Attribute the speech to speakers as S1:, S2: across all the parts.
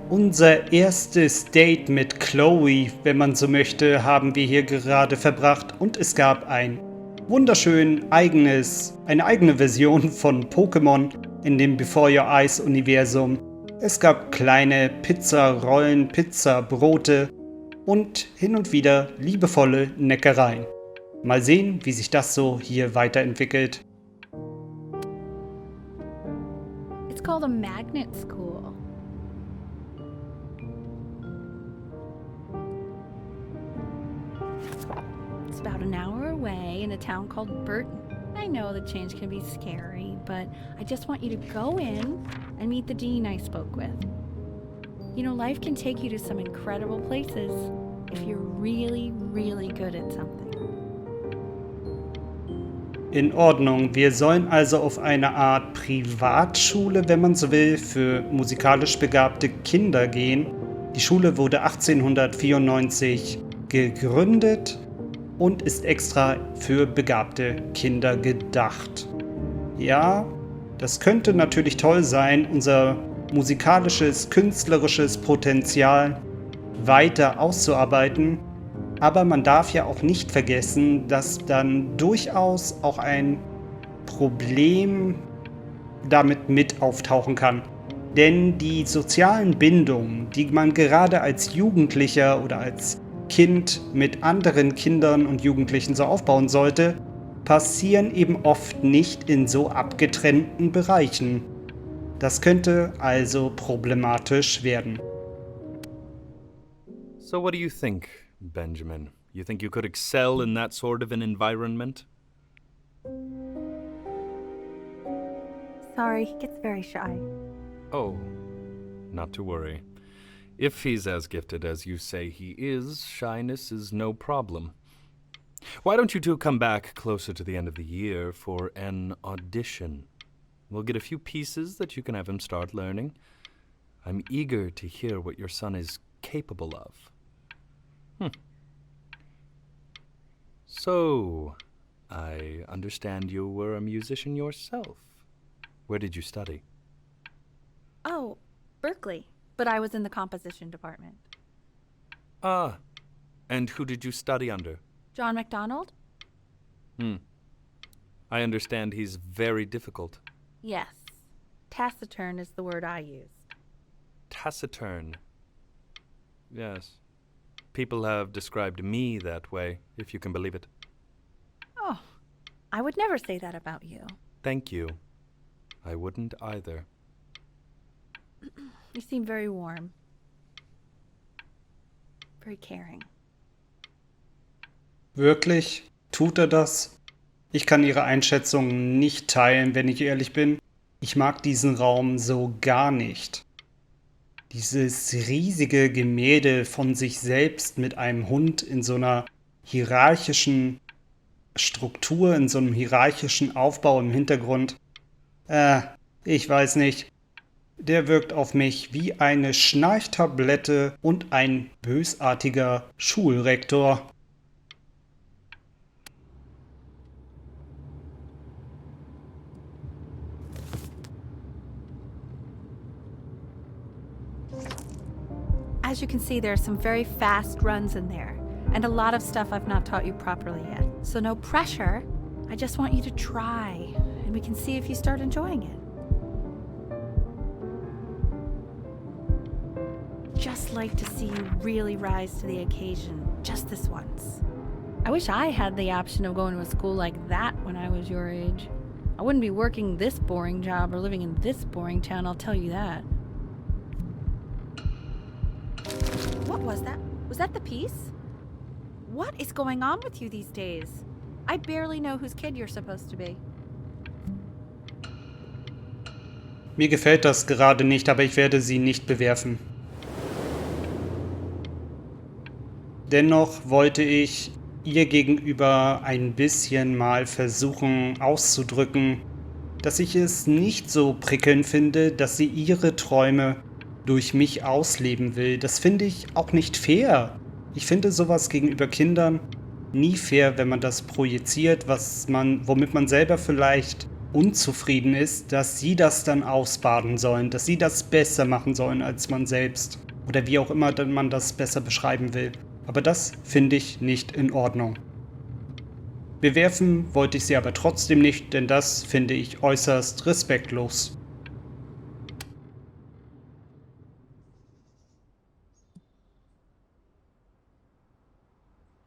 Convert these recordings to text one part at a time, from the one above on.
S1: Unser erstes Date mit Chloe, wenn man so möchte, haben wir hier gerade verbracht und es gab eine eigene Version von Pokémon in dem Before Your Eyes Universum. Es gab kleine Pizzarollen, Pizzabrote und hin und wieder liebevolle Neckereien. Mal sehen, wie sich das so hier weiterentwickelt.
S2: It's called a magnet school. It's about an hour away in a town called Burton. I know the change can be scary, but I just want you to go in and meet the dean I spoke with. You know, life can take you to some incredible places if you're really, really good at something.
S1: In Ordnung, wir sollen also auf eine Art Privatschule, wenn man so will, für musikalisch begabte Kinder gehen. Die Schule wurde 1894 gegründet und ist extra für begabte Kinder gedacht. Ja, das könnte natürlich toll sein, unser musikalisches, künstlerisches Potenzial weiter auszuarbeiten. Aber man darf ja auch nicht vergessen, dass dann durchaus auch ein Problem damit mit auftauchen kann. Denn die sozialen Bindungen, die man gerade als Jugendlicher oder als Kind mit anderen Kindern und Jugendlichen so aufbauen sollte, passieren eben oft nicht in so abgetrennten Bereichen. Das könnte also problematisch werden.
S3: So what do you think, Benjamin? You think you could excel in that sort of an environment?
S2: Sorry, he gets very shy.
S3: Oh, not to worry. If he's as gifted as you say he is, shyness is no problem. Why don't you two come back closer to the end of the year for an audition? We'll get a few pieces that you can have him start learning. I'm eager to hear what your son is capable of. So, I understand you were a musician yourself. Where did you study?
S2: Oh, Berkeley. But I was in the composition department.
S3: Ah, and who did you study under?
S2: John MacDonald?
S3: I understand he's very difficult.
S2: Yes. Taciturn is the word I used.
S3: Taciturn. Yes. People have described me that way, if you can believe it.
S2: Oh, I would never say that about you.
S3: Thank you. I wouldn't either.
S2: You seem very warm. Very caring.
S1: Wirklich? Tut er das? Ich kann Ihre Einschätzung nicht teilen, wenn ich ehrlich bin. Ich mag diesen Raum so gar nicht. Dieses riesige Gemälde von sich selbst mit einem Hund in so einer hierarchischen Struktur, in so einem hierarchischen Aufbau im Hintergrund. Ich weiß nicht. Der wirkt auf mich wie eine Schnarchtablette und ein bösartiger Schulrektor.
S2: As you can see, there are some very fast runs in there, and a lot of stuff I've not taught you properly yet. So no pressure. I just want you to try, and we can see if you start enjoying it. Just like to see you really rise to the occasion, just this once. I wish I had the option of going to a school like that when I was your age. I wouldn't be working this boring job or living in this boring town, I'll tell you that. What was that? Was that the piece? What is going on with you these days? I barely know whose kid you're supposed to be.
S1: Mir gefällt das gerade nicht, aber ich werde sie nicht bewerfen. Dennoch wollte ich ihr gegenüber ein bisschen mal versuchen auszudrücken, dass ich es nicht so prickelnd finde, dass sie ihre Träume durch mich ausleben will. Das finde ich auch nicht fair. Ich finde sowas gegenüber Kindern nie fair, wenn man das projiziert, womit man selber vielleicht unzufrieden ist, dass sie das dann ausbaden sollen, dass sie das besser machen sollen als man selbst. Oder wie auch immer man das besser beschreiben will. Aber das finde ich nicht in Ordnung. Bewerfen wollte ich sie aber trotzdem nicht, denn das finde ich äußerst respektlos.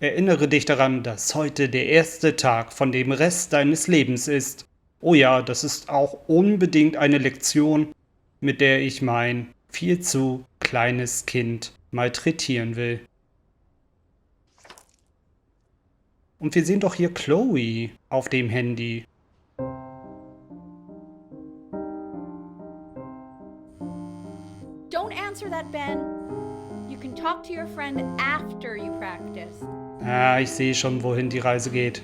S1: Erinnere dich daran, dass heute der erste Tag von dem Rest deines Lebens ist. Oh ja, das ist auch unbedingt eine Lektion, mit der ich mein viel zu kleines Kind malträtieren will. Und wir sehen doch hier Chloe auf dem Handy.
S2: Don't answer that, Ben. You can talk to your friend after you practice.
S1: Ah, ich sehe schon, wohin die Reise geht.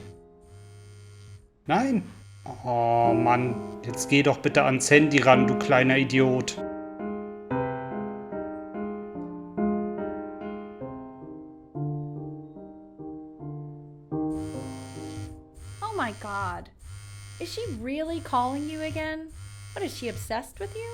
S1: Nein. Oh Mann, jetzt geh doch bitte ans Handy ran, du kleiner Idiot.
S2: Oh my god. Is she really calling you again? What, is she obsessed with you?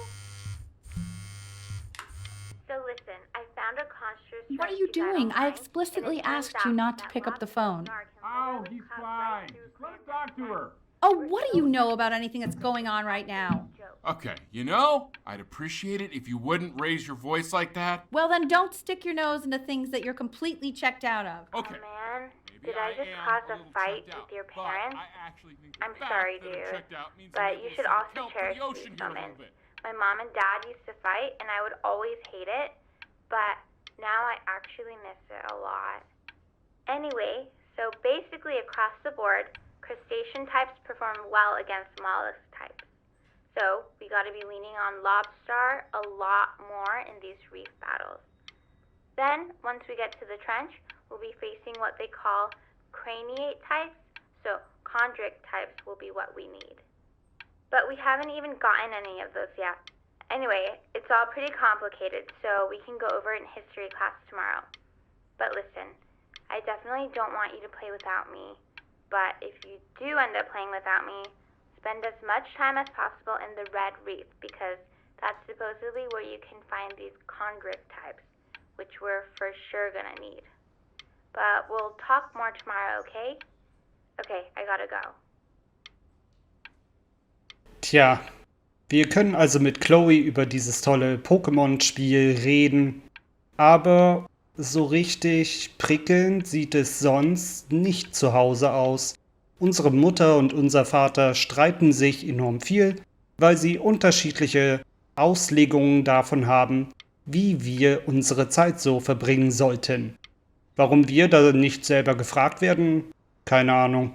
S4: So listen, I found a construct.
S2: What are you doing? I explicitly asked you not to pick up the phone.
S5: Oh, he's fine. Just let him talk to her.
S2: Oh, what do you know about anything that's going on right now?
S5: Okay, you know, I'd appreciate it if you wouldn't raise your voice like that.
S2: Well, then don't stick your nose into things that you're completely checked out of.
S5: Okay.
S4: Oh man,
S5: maybe
S4: did I just
S5: am
S4: cause
S5: little
S4: a fight
S5: checked out,
S4: with your
S5: but
S4: parents?
S5: I actually think the
S4: I'm
S5: fact
S4: sorry,
S5: that I'm
S4: dude,
S5: checked out means
S4: but
S5: I'm
S4: you
S5: able
S4: should
S5: to
S4: also
S5: help
S4: cherish
S5: the ocean
S4: these
S5: here a little
S4: moments.
S5: bit.
S4: My mom and dad used to fight, and I would always hate it, but now I actually miss it a lot. Anyway, so basically across the board, crustacean types perform well against mollusk types. So we got to be leaning on lobster a lot more in these reef battles. Then, once we get to the trench, we'll be facing what they call craniate types, so chondric types will be what we need. But we haven't even gotten any of those yet. Anyway, it's all pretty complicated, so we can go over it in history class tomorrow. But listen, I definitely don't want you to play without me. But if you do end up playing without me, spend as much time as possible in the red reef, because that's supposedly where you can find these chondric types, which we're for sure gonna need. But we'll talk more tomorrow, okay? Okay, I gotta go.
S1: Tja, wir können also mit Chloe über dieses tolle Pokémon-Spiel reden, aber so richtig prickelnd sieht es sonst nicht zu Hause aus. Unsere Mutter und unser Vater streiten sich enorm viel, weil sie unterschiedliche Auslegungen davon haben, wie wir unsere Zeit so verbringen sollten. Warum wir da nicht selber gefragt werden? Keine Ahnung.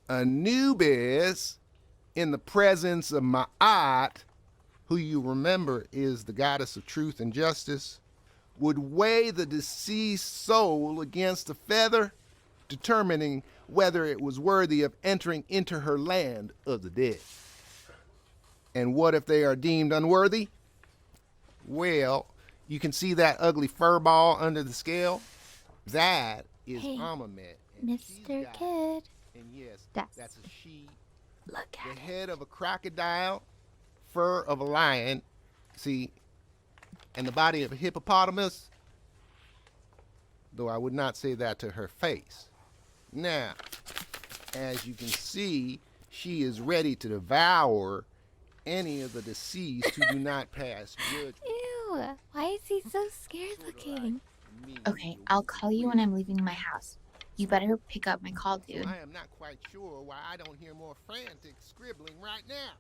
S6: Anubis, in the presence of Ma'at, who you remember is the goddess of truth and justice, would weigh the deceased soul against a feather, determining whether it was worthy of entering into her land of the dead. And what if they are deemed unworthy? Well, you can see that ugly fur ball under the scale? That is
S7: Hey,
S6: Amamet. and she's
S7: Mr.
S6: got-
S7: Kid,
S6: And yes,
S7: That's-
S6: that's a she.
S7: look
S6: The
S7: at it.
S6: head of a crocodile, fur of a lion, see, and the body of a hippopotamus, though I would not say that to her face. Now, as you can see, she is ready to devour any of the deceased who do not pass judgment.
S7: Ew, why is he so scared looking?
S6: Me.
S8: Okay, I'll call you when I'm leaving my house. You better pick up my call, dude.
S6: I am not quite sure why I don't hear more frantic scribbling right now.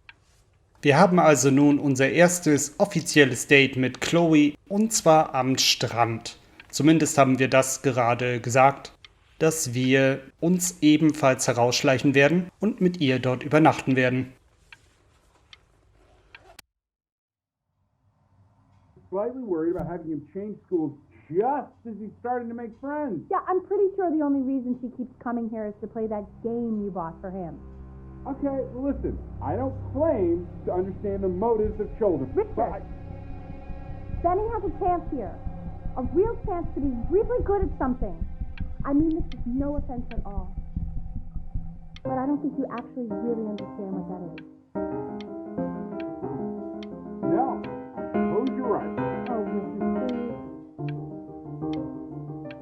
S1: Wir haben also nun unser erstes offizielles Date mit Chloe, und zwar am Strand. Zumindest haben wir das gerade gesagt, dass wir uns ebenfalls herausschleichen werden und mit ihr dort übernachten werden.
S9: Slightly worried about having him change schools just as he's starting to make friends.
S10: Yeah, I'm pretty sure the only reason she keeps coming here is to play that game you bought for him.
S9: Okay, listen, I don't claim to understand the motives of children.
S10: Richard.
S9: but
S10: Benny has a chance here. A real chance to be really good at something. I mean this with no offense at all. but I don't think you actually really understand what that is.
S9: No. Close your eyes.
S10: Oh, Richard, please.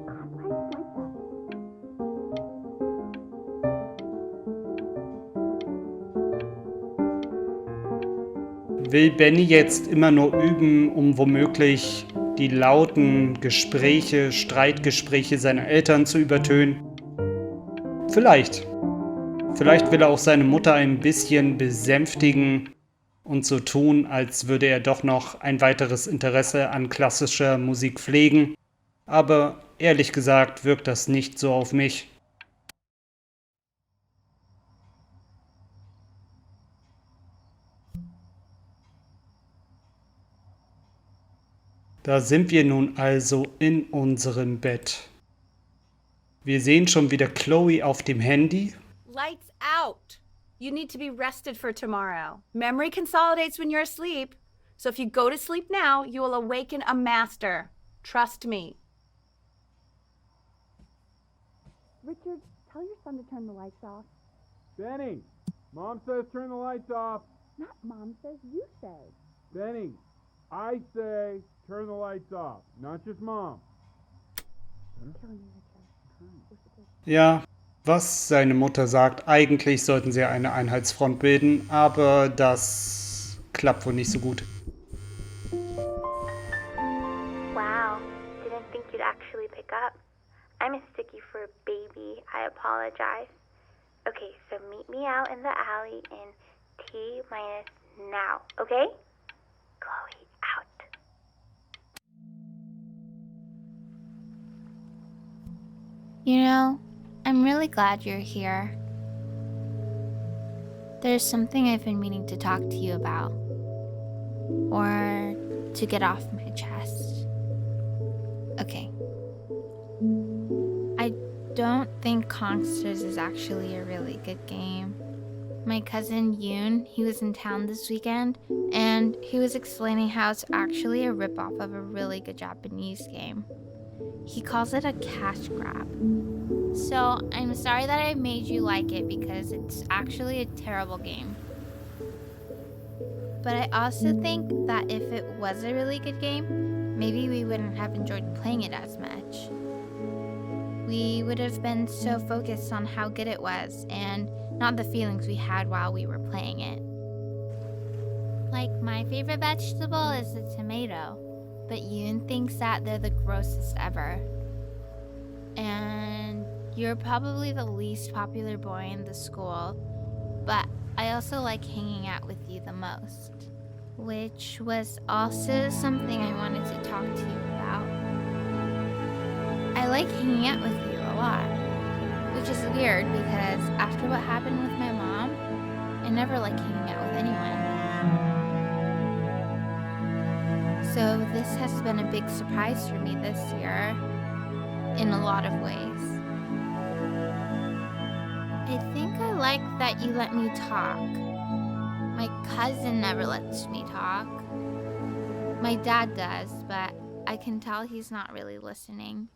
S10: God, why is it like that?
S1: Will Benny jetzt immer nur üben, um womöglich die lauten Gespräche, Streitgespräche seiner Eltern zu übertönen? Vielleicht. Vielleicht will er auch seine Mutter ein bisschen besänftigen und so tun, als würde er doch noch ein weiteres Interesse an klassischer Musik pflegen. Aber ehrlich gesagt wirkt das nicht so auf mich. Da sind wir nun also in unserem Bett. Wir sehen schon wieder Chloe auf dem Handy.
S2: Lights out. You need to be rested for tomorrow. Memory consolidates when you're asleep. So if you go to sleep now, you will awaken a master. Trust me.
S10: Richard, tell your son to turn the lights off.
S9: Benny, Mom says turn the lights off.
S10: Not Mom says, you say.
S9: Benny, I say turn the lights off, not just Mom.
S10: Killing me, Richard.
S1: Ja, was seine Mutter sagt, eigentlich sollten sie eine Einheitsfront bilden, aber das klappt wohl nicht so gut.
S4: Wow, didn't think you'd actually pick up. I'm a sticky for a baby. I apologize. Okay, so meet me out in the alley in T minus now, okay? Chloe, out.
S8: You know, I'm really glad you're here. There's something I've been meaning to talk to you about. Or to get off my chest. Okay. I don't think Kongsters is actually a really good game. My cousin Yoon, he was in town this weekend, and he was explaining how it's actually a ripoff of a really good Japanese game. He calls it a cash grab. So I'm sorry that I made you like it because it's actually a terrible game. But I also think that if it was a really good game, maybe we wouldn't have enjoyed playing it as much. We would have been so focused on how good it was and not the feelings we had while we were playing it. Like, my favorite vegetable is the tomato, but Yoon thinks that they're the grossest ever. And you're probably the least popular boy in the school, but I also like hanging out with you the most. Which was also something I wanted to talk to you about. I like hanging out with you a lot, which is weird because after what happened with my mom, I never like hanging out with anyone. So this has been a big surprise for me this year, in a lot of ways. I think I like that you let me talk. My cousin never lets me talk. My dad does, but I can tell he's not really listening.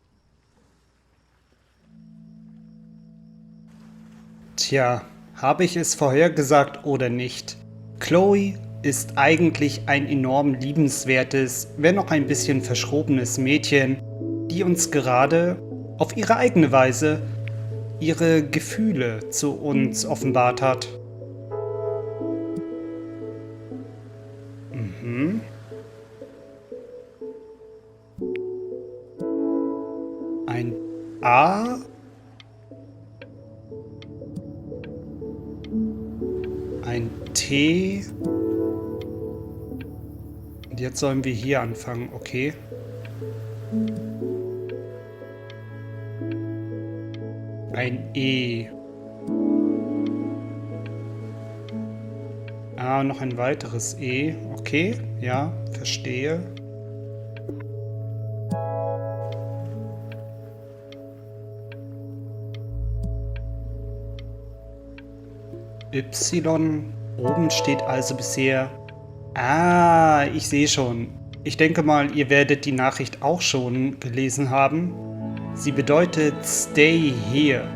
S1: Tja, habe ich es vorhergesagt oder nicht? Chloe ist eigentlich ein enorm liebenswertes, wenn auch ein bisschen verschrobenes Mädchen, die uns gerade auf ihre eigene Weise ihre Gefühle zu uns offenbart hat. Ein A. Ein T. Und jetzt sollen wir hier anfangen, okay? Ein E. Ah, noch ein weiteres E. Okay, ja, verstehe. Y. Oben steht also bisher... Ah, ich sehe schon. Ich denke mal, ihr werdet die Nachricht auch schon gelesen haben. Sie bedeutet Stay here.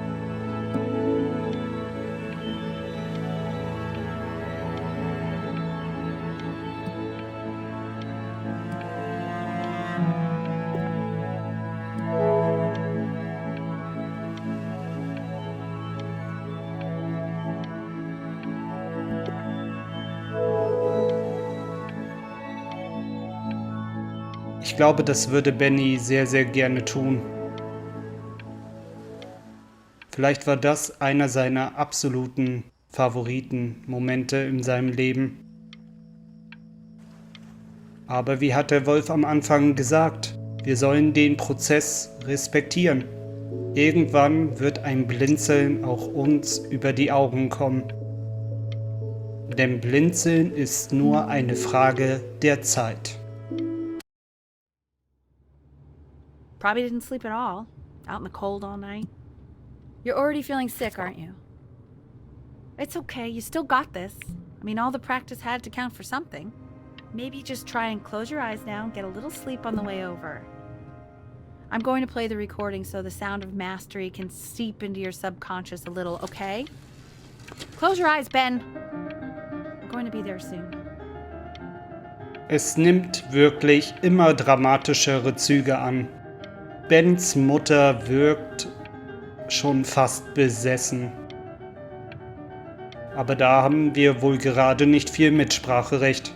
S1: Ich glaube, das würde Benny sehr, sehr gerne tun. Vielleicht war das einer seiner absoluten Favoriten-Momente in seinem Leben. Aber wie hat der Wolf am Anfang gesagt, wir sollen den Prozess respektieren. Irgendwann wird ein Blinzeln auch uns über die Augen kommen. Denn Blinzeln ist nur eine Frage der Zeit.
S2: Probably didn't sleep at all. Out in the cold all night. You're already feeling sick, aren't you? It's okay, you still got this. I mean, all the practice had to count for something. Maybe just try and close your eyes now and get a little sleep on the way over. I'm going to play the recording so the sound of mastery can seep into your subconscious a little, okay? Close your eyes, Ben. We're going to be there soon.
S1: Es nimmt wirklich immer dramatischere Züge an. Bens Mutter wirkt schon fast besessen. Aber da haben wir wohl gerade nicht viel Mitspracherecht.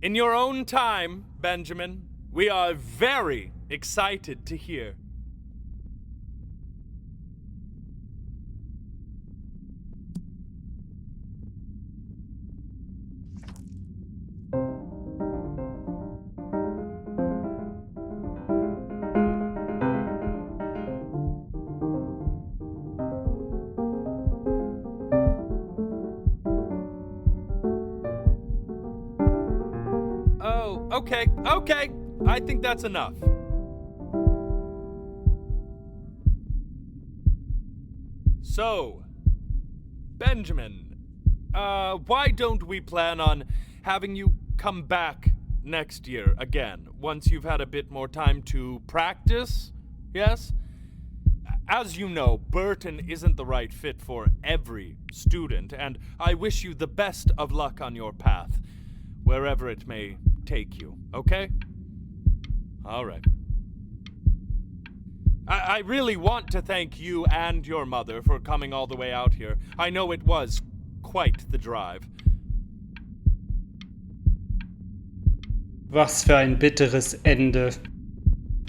S3: In your own time, Benjamin, we are very excited to hear. Okay, I think that's enough. So, Benjamin, why don't we plan on having you come back next year again, once you've had a bit more time to practice, yes? As you know, Burton isn't the right fit for every student, and I wish you the best of luck on your path, wherever it may take you, okay? All right. I really want to thank you and your mother for coming all the way out here. I know it was quite the drive.
S1: Was für ein bitteres Ende.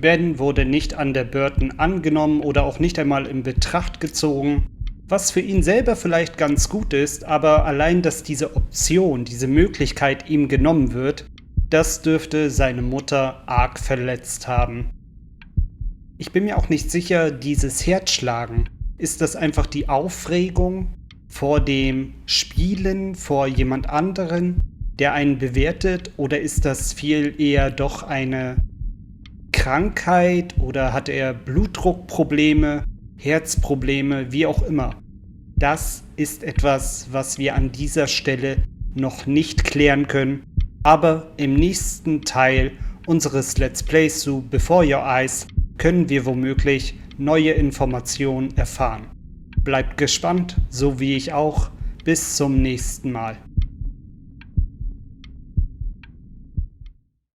S1: Ben wurde nicht an der Burton angenommen oder auch nicht einmal in Betracht gezogen, was für ihn selber vielleicht ganz gut ist, aber allein, dass diese Option, diese Möglichkeit ihm genommen wird, das dürfte seine Mutter arg verletzt haben. Ich bin mir auch nicht sicher, dieses Herzschlagen, ist das einfach die Aufregung vor dem Spielen, vor jemand anderen, der einen bewertet, oder ist das viel eher doch eine Krankheit oder hat er Blutdruckprobleme, Herzprobleme, wie auch immer. Das ist etwas, was wir an dieser Stelle noch nicht klären können, aber im nächsten Teil unseres Let's Plays zu Before Your Eyes können wir womöglich neue Informationen erfahren. Bleibt gespannt, so wie ich auch. Bis zum nächsten Mal.